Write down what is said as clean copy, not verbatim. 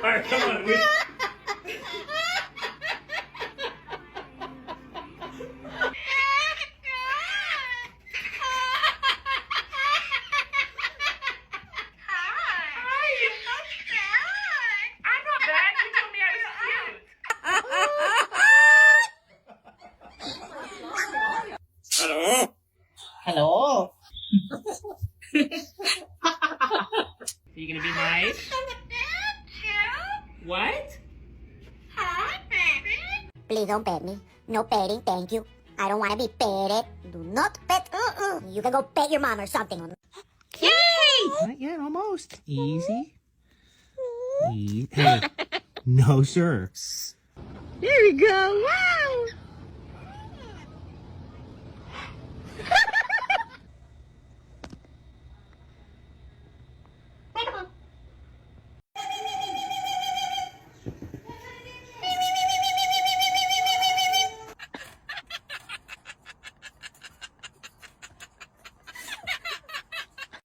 Alright, come on. Hello? Hello? Are you gonna be nice? What? Please don't pet me. No petting, thank you. I don't want to be petted. Do not pet. You can go pet your mom or something. Yay! Not yet, almost. Easy. Hey, no, sir. There we go. Wow!